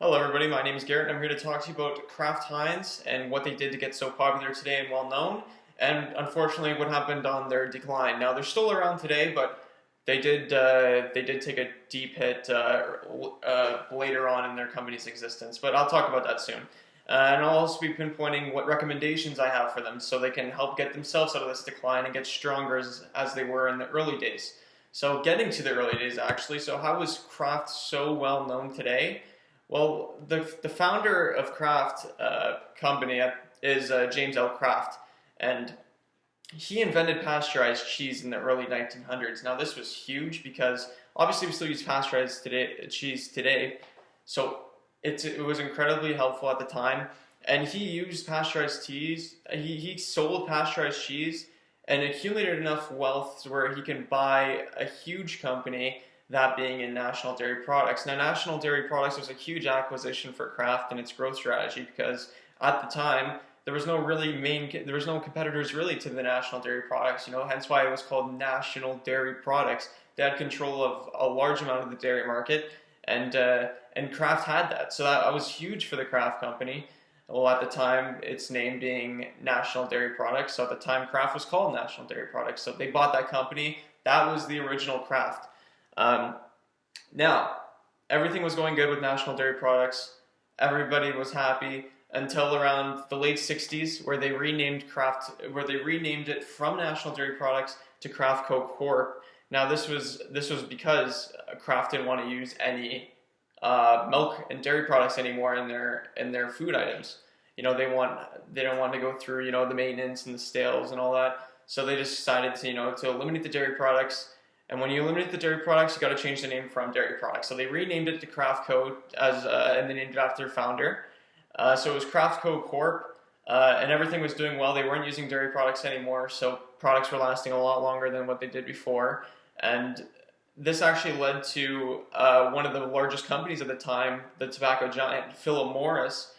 Hello everybody, my name is Garrett and I'm here to talk to you about Kraft Heinz and what they did to get so popular today and well known, and unfortunately what happened on their decline. Now they're still around today, but they did take a deep hit later on in their company's existence, but I'll talk about that soon. And I'll also be pinpointing what recommendations I have for them so they can help get themselves out of this decline and get stronger as they were in the early days. So getting to the early days actually, so how was Kraft so well known today? Well, the founder of Kraft company is James L. Kraft, and he invented pasteurized cheese in the early 1900s. Now, this was huge because obviously we still use pasteurized cheese today, so it was incredibly helpful at the time. And he used pasteurized cheese. He sold pasteurized cheese and accumulated enough wealth where he can buy a huge company, that being in National Dairy Products. Now, National Dairy Products was a huge acquisition for Kraft and its growth strategy because at the time there was no competitors really to the National Dairy Products. Hence why it was called National Dairy Products. They had control of a large amount of the dairy market, and Kraft had that. So that was huge for the Kraft company. Well, at the time, its name being National Dairy Products. So at the time, Kraft was called National Dairy Products. So they bought that company. That was the original Kraft. Now, everything was going good with National Dairy Products. Everybody was happy until around the late 60s, where they renamed it from National Dairy Products to Kraft Corp. Now, this was because Kraft didn't want to use any milk and dairy products anymore in their food items. They don't want to go through the maintenance and the stales and all that. So they just decided to eliminate the dairy products. And when you eliminate the dairy products, you got to change the name from Dairy Products. So they renamed it to Kraft Co. And they named it after their founder. So it was Kraft Corp. And everything was doing well. They weren't using dairy products anymore, so products were lasting a lot longer than what they did before. And this actually led to one of the largest companies at the time, the tobacco giant Philip Morris,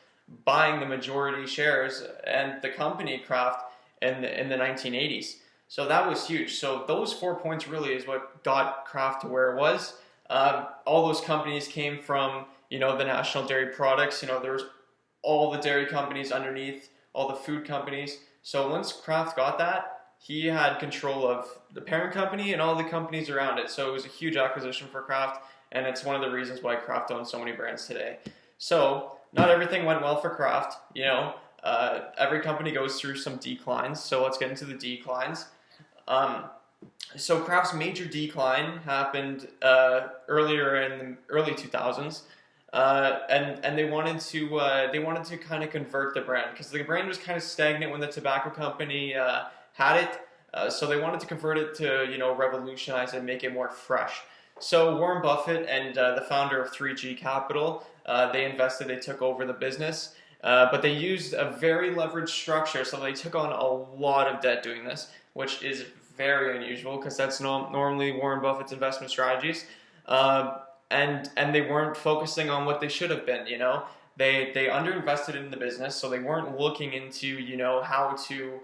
buying the majority shares and the company Kraft in the 1980s. So that was huge. So those 4 points really is what got Kraft to where it was. All those companies came from the National Dairy Products. There's all the dairy companies underneath, all the food companies. So once Kraft got that, he had control of the parent company and all the companies around it. So it was a huge acquisition for Kraft, and it's one of the reasons why Kraft owns so many brands today. So not everything went well for Kraft. Every company goes through some declines. So let's get into the declines. So Kraft's major decline happened earlier in the early 2000s. And they wanted to kind of convert the brand because the brand was kind of stagnant when the tobacco company had it. So they wanted to convert it to revolutionize it and make it more fresh. So Warren Buffett and the founder of 3G Capital, they took over the business, but they used a very leveraged structure. So they took on a lot of debt doing this, which is very unusual because that's normally Warren Buffett's investment strategies. And they weren't focusing on what they should have been. They underinvested in the business, so they weren't looking into how to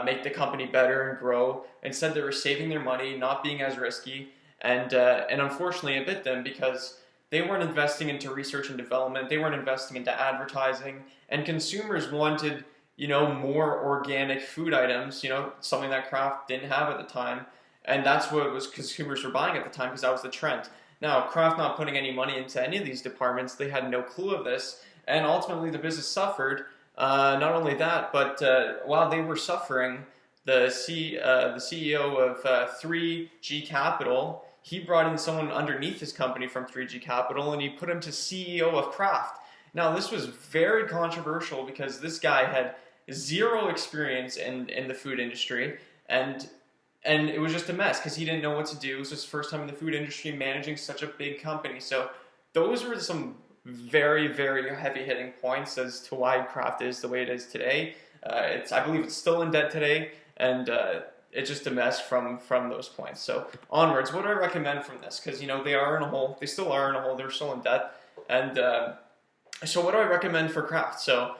make the company better and grow. Instead, they were saving their money, not being as risky, and unfortunately, it bit them because they weren't investing into research and development. They weren't investing into advertising, and consumers wanted more organic food items. Something that Kraft didn't have at the time, and that's what consumers were buying at the time because that was the trend. Now, Kraft not putting any money into any of these departments, they had no clue of this, and ultimately the business suffered. Not only that, but while they were suffering, the CEO of 3G Capital, he brought in someone underneath his company from 3G Capital, and he put him to CEO of Kraft. Now, this was very controversial because this guy had zero experience in the food industry, and it was just a mess because he didn't know what to do. It was his first time in the food industry managing such a big company. So those were some very, very heavy-hitting points as to why Kraft is the way it is today. I believe it's still in debt today, and it's just a mess from those points. So onwards, what do I recommend from this? Because they are in a hole. They still are in a hole. They're still in debt. And so what do I recommend for Kraft? So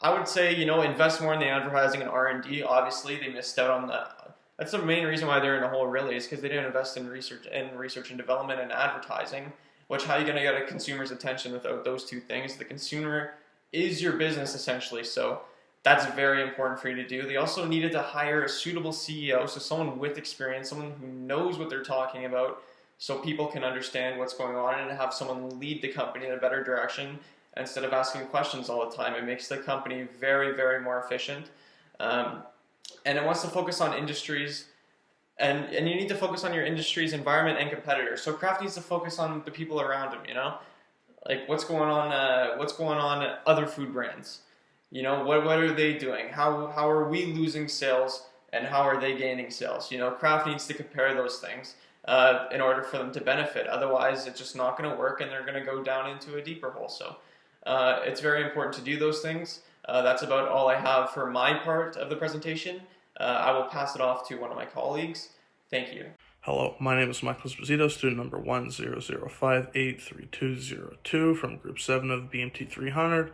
I would say invest more in the advertising and R&D. Obviously, they missed out on that. That's the main reason why they're in a hole, really, is because they didn't invest in research and development and advertising. How are you going to get a consumer's attention without those two things? The consumer is your business essentially, so that's very important for you to do. They also needed to hire a suitable CEO, so someone with experience, someone who knows what they're talking about, so people can understand what's going on and have someone lead the company in a better direction instead of asking questions all the time. It makes the company very, very more efficient. And it wants to focus on industries, and you need to focus on your industry's environment and competitors. So Kraft needs to focus on the people around them, like what's going on at other food brands. What are they doing? How are we losing sales and how are they gaining sales? Kraft needs to compare those things in order for them to benefit. Otherwise, it's just not going to work and they're going to go down into a deeper hole. So it's very important to do those things. That's about all I have for my part of the presentation. I will pass it off to one of my colleagues. Thank you. Hello, my name is Michael Esposito, student number 100583202 from Group 7 of BMT 300,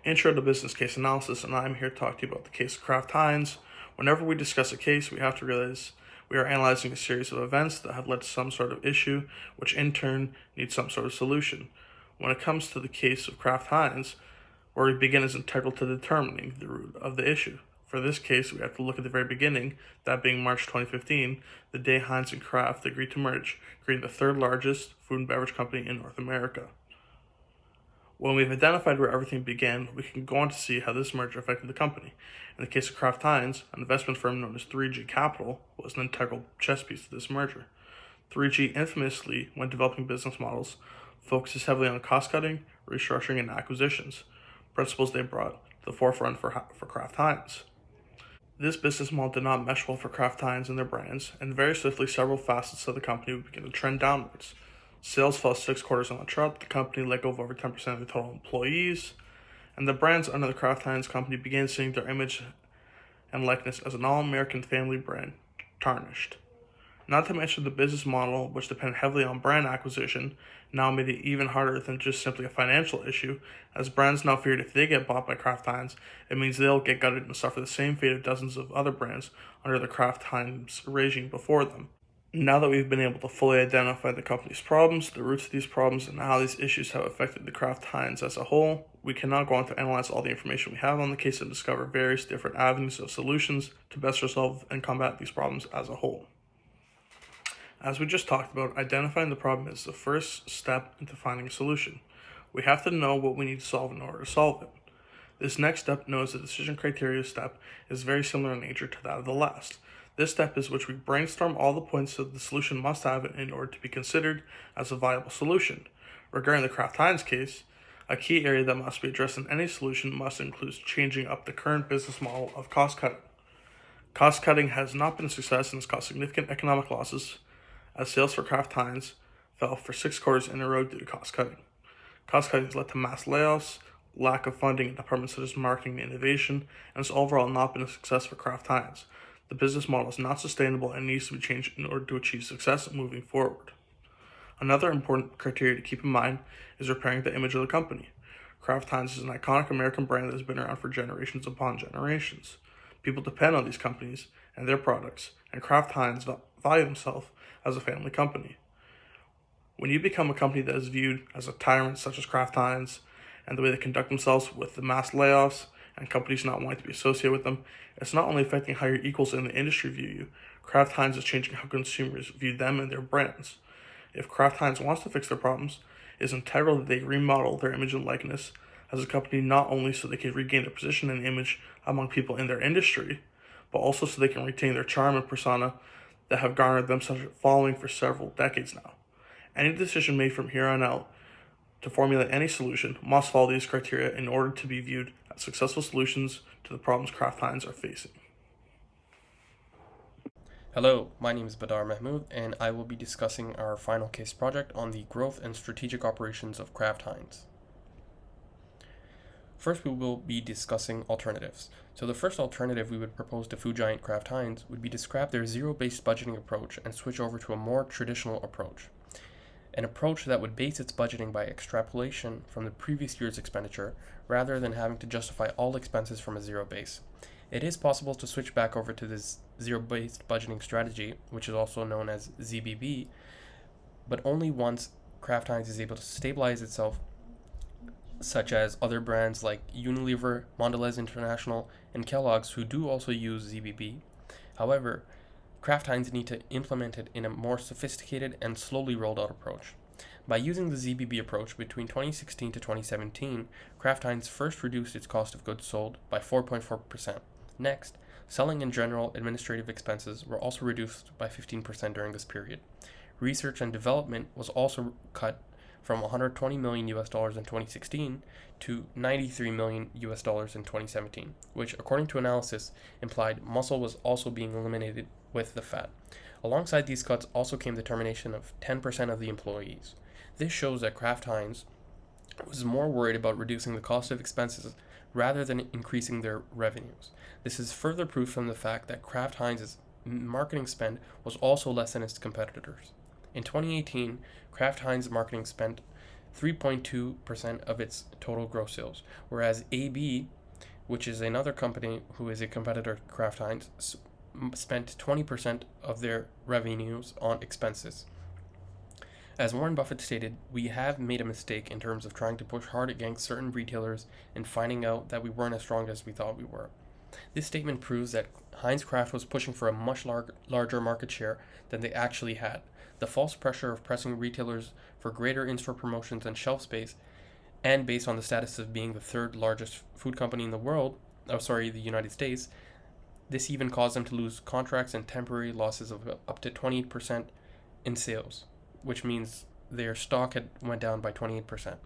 Intro to Business Case Analysis, and I'm here to talk to you about the case of Kraft Heinz. Whenever we discuss a case, we have to realize we are analyzing a series of events that have led to some sort of issue, which in turn needs some sort of solution. When it comes to the case of Kraft Heinz, where we begin is integral to determining the root of the issue. For this case, we have to look at the very beginning, that being March 2015, the day Heinz and Kraft agreed to merge, creating the third largest food and beverage company in North America. When we've identified where everything began, we can go on to see how this merger affected the company. In the case of Kraft Heinz, an investment firm known as 3G Capital was an integral chess piece to this merger. 3G infamously, when developing business models, focuses heavily on cost-cutting, restructuring, and acquisitions, principles they brought to the forefront for Kraft Heinz. This business model did not mesh well for Kraft Heinz and their brands, and very swiftly several facets of the company would begin to trend downwards. Sales fell 6 quarters on the trot, the company let go of over 10% of the total employees, and the brands under the Kraft Heinz company began seeing their image and likeness as an all-American family brand tarnished. Not to mention the business model, which depended heavily on brand acquisition, now made it even harder than just simply a financial issue, as brands now feared if they get bought by Kraft Heinz, it means they'll get gutted and suffer the same fate of dozens of other brands under the Kraft Heinz regime before them. Now that we've been able to fully identify the company's problems, the roots of these problems, and how these issues have affected the Kraft Heinz as a whole, we can now go on to analyze all the information we have on the case and discover various different avenues of solutions to best resolve and combat these problems as a whole. As we just talked about, identifying the problem is the first step into finding a solution. We have to know what we need to solve in order to solve it. This next step, known as the decision criteria step, is very similar in nature to that of the last. This step is which we brainstorm all the points that the solution must have in order to be considered as a viable solution. Regarding the Kraft Heinz case, a key area that must be addressed in any solution must include changing up the current business model of cost cutting. Cost cutting has not been a success and has caused significant economic losses, as sales for Kraft Heinz fell for 6 quarters in a row due to cost cutting. Cost cutting has led to mass layoffs, lack of funding in departments such as marketing and innovation, and has overall not been a success for Kraft Heinz. The business model is not sustainable and needs to be changed in order to achieve success moving forward. Another important criteria to keep in mind is repairing the image of the company. Kraft Heinz is an iconic American brand that has been around for generations upon generations. People depend on these companies and their products, and Kraft Heinz value themselves as a family company. When you become a company that is viewed as a tyrant such as Kraft Heinz, and the way they conduct themselves with the mass layoffs and companies not wanting to be associated with them, it's not only affecting how your equals in the industry view you, Kraft Heinz is changing how consumers view them and their brands. If Kraft Heinz wants to fix their problems, it is integral that they remodel their image and likeness as a company, not only so they can regain their position and image among people in their industry, but also so they can retain their charm and persona that have garnered them such a following for several decades now. Any decision made from here on out to formulate any solution must follow these criteria in order to be viewed as successful solutions to the problems Kraft Heinz are facing. Hello, my name is Badar Mahmood, and I will be discussing our final case project on the growth and strategic operations of Kraft Heinz. First, we will be discussing alternatives. So the first alternative we would propose to food giant Kraft Heinz would be to scrap their zero-based budgeting approach and switch over to a more traditional approach. An approach that would base its budgeting by extrapolation from the previous year's expenditure, rather than having to justify all expenses from a zero base. It is possible to switch back over to this zero-based budgeting strategy, which is also known as ZBB, but only once Kraft Heinz is able to stabilize itself, such as other brands like Unilever, Mondelez International, and Kellogg's, who do also use ZBB. However, Kraft Heinz need to implement it in a more sophisticated and slowly rolled out approach. By using the ZBB approach between 2016 to 2017, Kraft Heinz first reduced its cost of goods sold by 4.4%. Next, selling and general administrative expenses were also reduced by 15% during this period. Research and development was also cut from $120 million in 2016 to $93 million in 2017, which, according to analysis, implied muscle was also being eliminated with the fat. Alongside these cuts also came the termination of 10% of the employees. This shows that Kraft Heinz was more worried about reducing the cost of expenses rather than increasing their revenues. This is further proof from the fact that Kraft Heinz's marketing spend was also less than its competitors. In 2018, Kraft Heinz marketing spent 3.2% of its total gross sales, whereas AB, which is another company who is a competitor to Kraft Heinz, spent 20% of their revenues on expenses. As Warren Buffett stated, we have made a mistake in terms of trying to push hard against certain retailers and finding out that we weren't as strong as we thought we were. This statement proves that Heinz Kraft was pushing for a much larger market share than they actually had. The false pressure of pressing retailers for greater in-store promotions and shelf space, and based on the status of being the third largest food company in the United States, this even caused them to lose contracts and temporary losses of up to 28% in sales, which means their stock had went down by 28%.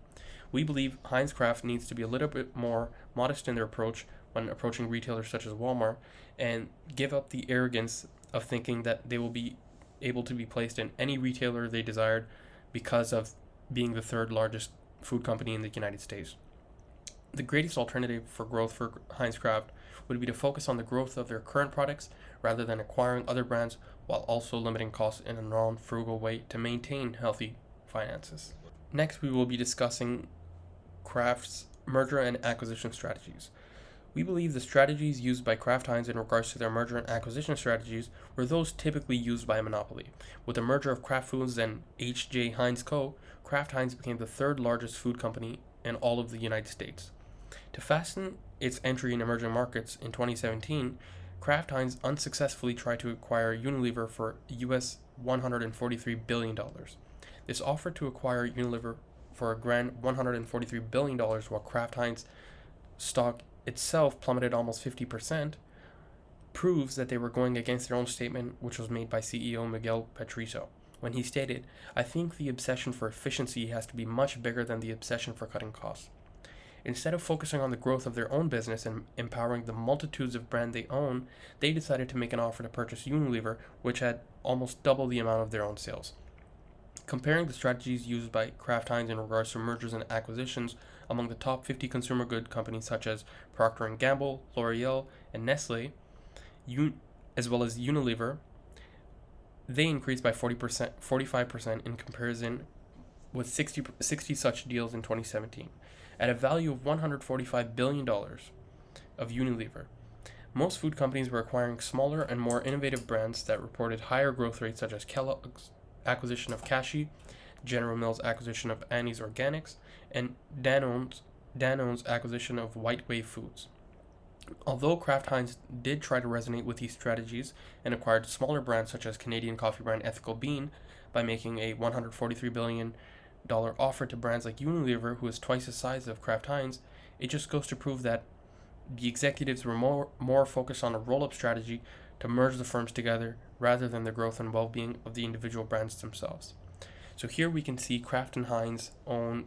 We believe Heinz Kraft needs to be a little bit more modest in their approach when approaching retailers such as Walmart, and give up the arrogance of thinking that they will be able to be placed in any retailer they desired because of being the third largest food company in the United States. The greatest alternative for growth for Heinz Kraft would be to focus on the growth of their current products rather than acquiring other brands, while also limiting costs in a non-frugal way to maintain healthy finances. Next, we will be discussing Kraft's merger and acquisition strategies. We believe the strategies used by Kraft Heinz in regards to their merger and acquisition strategies were those typically used by a monopoly. With the merger of Kraft Foods and H.J. Heinz Co., Kraft Heinz became the third largest food company in all of the United States. To fasten its entry in emerging markets in 2017, Kraft Heinz unsuccessfully tried to acquire Unilever for US $143 billion. This offer to acquire Unilever for a grand $143 billion, while Kraft Heinz stock itself plummeted almost 50%, proves that they were going against their own statement, which was made by CEO Miguel Patricio, when he stated, "I think the obsession for efficiency has to be much bigger than the obsession for cutting costs." Instead of focusing on the growth of their own business and empowering the multitudes of brands they own, they decided to make an offer to purchase Unilever, which had almost double the amount of their own sales. Comparing the strategies used by Kraft Heinz in regards to mergers and acquisitions among the top 50 consumer good companies such as Procter & Gamble, L'Oreal, and Nestle, as well as Unilever, they increased by 45% in comparison with 60 such deals in 2017, at a value of $145 billion of Unilever. Most food companies were acquiring smaller and more innovative brands that reported higher growth rates, such as Kellogg's acquisition of Kashi, General Mills' acquisition of Annie's Organics, and Danone's acquisition of White Wave Foods. Although Kraft Heinz did try to resonate with these strategies and acquired smaller brands such as Canadian coffee brand Ethical Bean by making a $143 billion offer to brands like Unilever, who is twice the size of Kraft Heinz, it just goes to prove that the executives were more focused on a roll-up strategy to merge the firms together rather than the growth and well-being of the individual brands themselves. So here we can see Kraft and Heinz own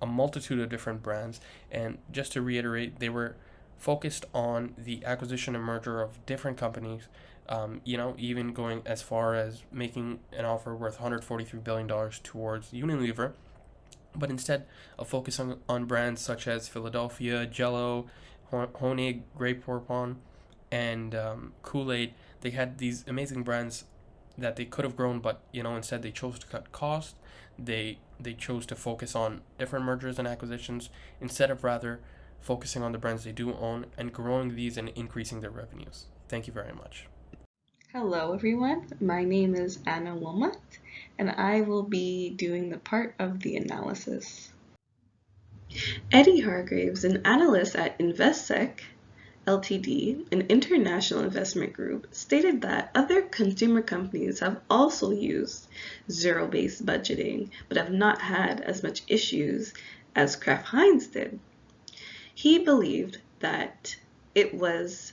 a multitude of different brands, and just to reiterate, they were focused on the acquisition and merger of different companies, even going as far as making an offer worth $143 billion towards Unilever, but instead of focusing on brands such as Philadelphia, Jell-O, Honig, Grey Poupon, and Kool-Aid. They had these amazing brands that they could have grown, but instead they chose to cut costs. They chose to focus on different mergers and acquisitions instead of rather focusing on the brands they do own and growing these and increasing their revenues. Thank you very much. Hello everyone, my name is Anna Wilmot, and I will be doing the part of the analysis. Eddie Hargraves, an analyst at Investec Ltd., an international investment group, stated that other consumer companies have also used zero-based budgeting but have not had as much issues as Kraft Heinz did. He believed that it was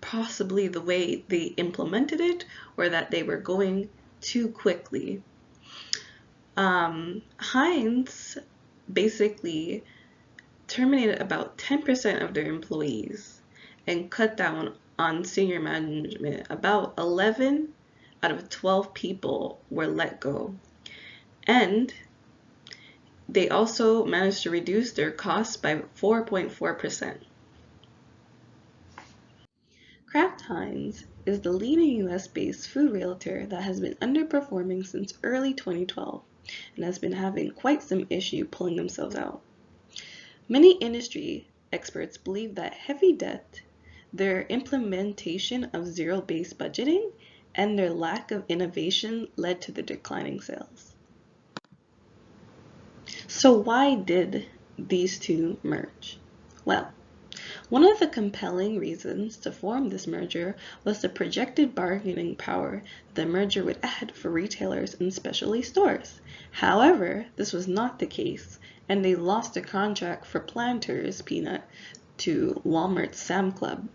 possibly the way they implemented it or that they were going too quickly. Heinz basically terminated about 10% of their employees and cut down on senior management. About 11 out of 12 people were let go. And they also managed to reduce their costs by 4.4%. Kraft Heinz is the leading US-based food retailer that has been underperforming since early 2012 and has been having quite some issue pulling themselves out. Many industry experts believe that heavy debt, their implementation of zero-based budgeting, and their lack of innovation led to the declining sales. So why did these two merge? Well, one of the compelling reasons to form this merger was the projected bargaining power the merger would add for retailers and specialty stores. However, this was not the case, and they lost a contract for Planters peanut to Walmart's Sam Club.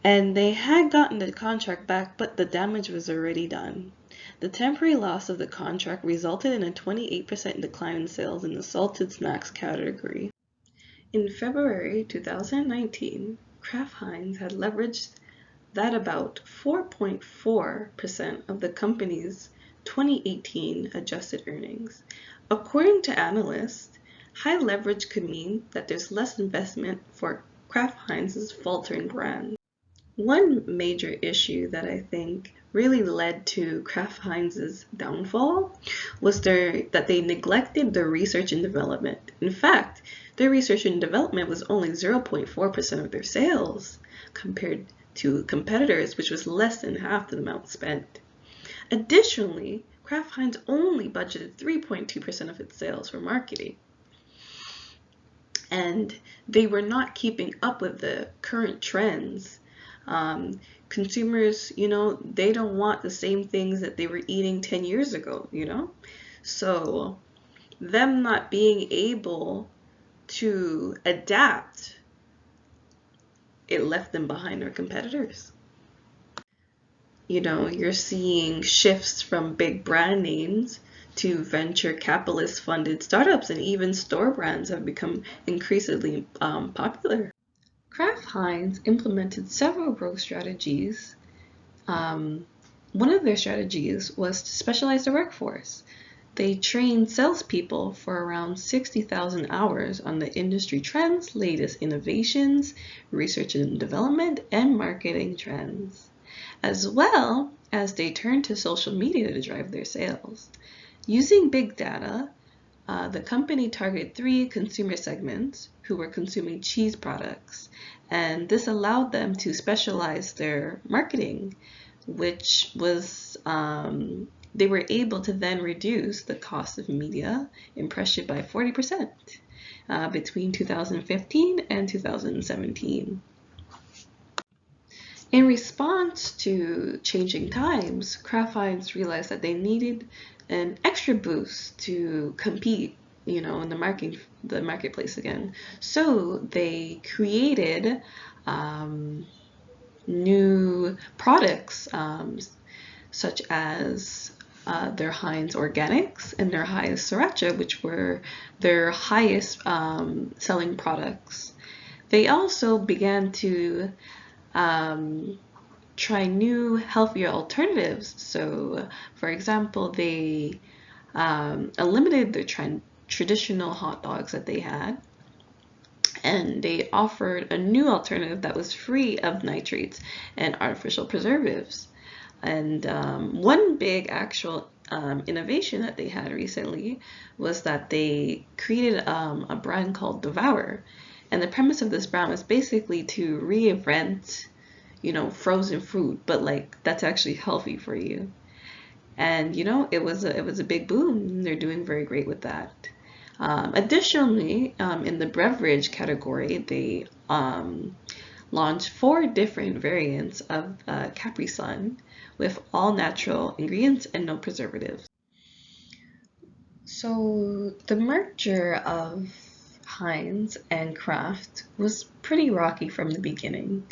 And they had gotten the contract back, but the damage was already done. The temporary loss of the contract resulted in a 28% decline in sales in the salted snacks category. In February 2019, Kraft Heinz had leveraged that about 4.4% of the company's 2018 adjusted earnings. According to analysts, high leverage could mean that there's less investment for Kraft Heinz's faltering brand. One major issue that I think really led to Kraft Heinz's downfall was that they neglected their research and development. In fact, their research and development was only 0.4% of their sales compared to competitors, which was less than half the amount spent. Additionally, Kraft Heinz only budgeted 3.2% of its sales for marketing. And they were not keeping up with the current trends. Consumers, they don't want the same things that they were eating 10 years ago, So them not being able to adapt, it left them behind their competitors. You're seeing shifts from big brand names to venture capitalist funded startups, and even store brands have become increasingly popular. Kraft Heinz implemented several growth strategies. One of their strategies was to specialize the workforce. They trained salespeople for around 60,000 hours on the industry trends, latest innovations, research and development, and marketing trends, as well as they turned to social media to drive their sales. Using big data, the company targeted 3 consumer segments who were consuming cheese products, and this allowed them to specialize their marketing, which was they were able to then reduce the cost of media impression by 40% between 2015 and 2017. In response to changing times, Kraft Heinz realized that they needed an extra boost to compete, in the marketplace again. So they created new products such as their Heinz Organics and their Heinz Sriracha, which were their highest selling products. They also began to try new, healthier alternatives. So, for example, they eliminated their traditional hot dogs that they had, and they offered a new alternative that was free of nitrates and artificial preservatives. And one big actual innovation that they had recently was that they created a brand called Devour. And the premise of this brand was basically to reinvent, frozen food, but that's actually healthy for you. And it was a big boom. They're doing very great with that. Additionally, in the beverage category, they launched 4 different variants of Capri Sun with all natural ingredients and no preservatives. So the merger of Heinz and Kraft was pretty rocky from the beginning.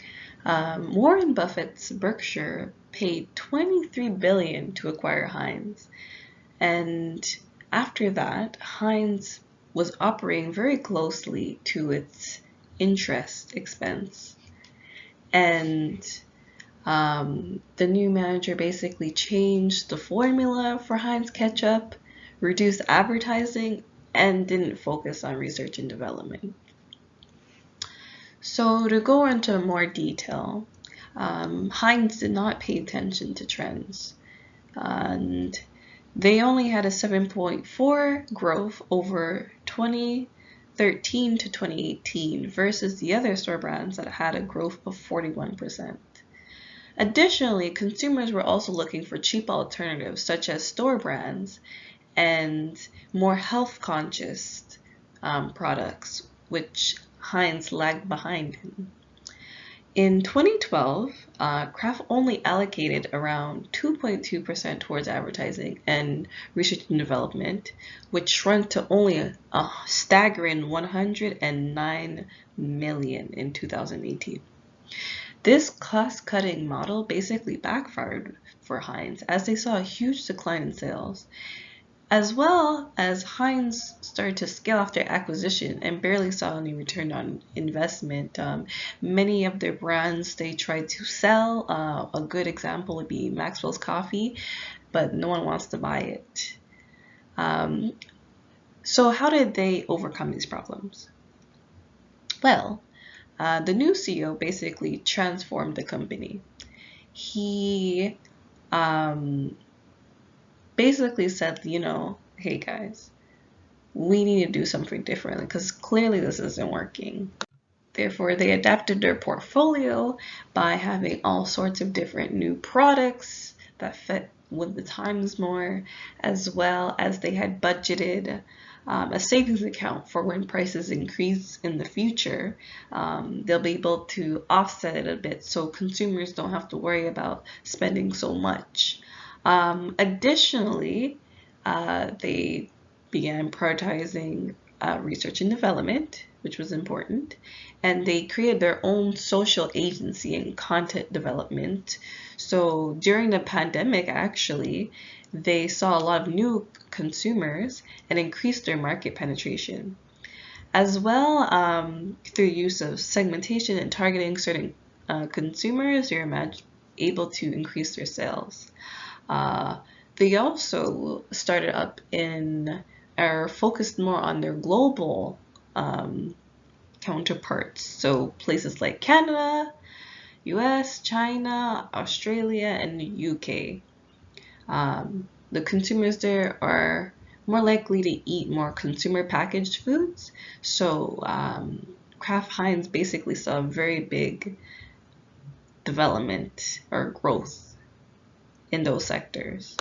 Warren Buffett's Berkshire paid $23 billion to acquire Heinz, and after that, Heinz was operating very closely to its interest expense. And the new manager basically changed the formula for Heinz ketchup, reduced advertising, and didn't focus on research and development. So to go into more detail, Heinz did not pay attention to trends, and they only had a 7.4 growth over 2013 to 2018 versus the other store brands that had a growth of 41%. Additionally, consumers were also looking for cheap alternatives such as store brands and more health-conscious products, which Heinz lagged behind in. In 2012, Kraft only allocated around 2.2% towards advertising and research and development, which shrunk to only a staggering $109 million in 2018. This cost-cutting model basically backfired for Heinz as they saw a huge decline in sales, as well as Heinz started to scale off their acquisition and barely saw any return on investment. Many of their brands they tried to sell. A good example would be Maxwell's Coffee, but no one wants to buy it. So how did they overcome these problems? Well, the new CEO basically transformed the company. He basically said, hey guys, we need to do something differently because clearly this isn't working. Therefore, they adapted their portfolio by having all sorts of different new products that fit with the times more, as well as they had budgeted a savings account for when prices increase in the future. They'll be able to offset it a bit so consumers don't have to worry about spending so much. Additionally, they began prioritizing research and development, which was important, and they created their own social agency and content development. So during the pandemic, actually, they saw a lot of new consumers and increased their market penetration. As well, through use of segmentation and targeting certain consumers, you're able to increase their sales. They also started up or focused more on their global counterparts. So places like Canada, US, China, Australia, and the UK. The consumers there are more likely to eat more consumer packaged foods. So Kraft Heinz basically saw a very big development or growth in those sectors.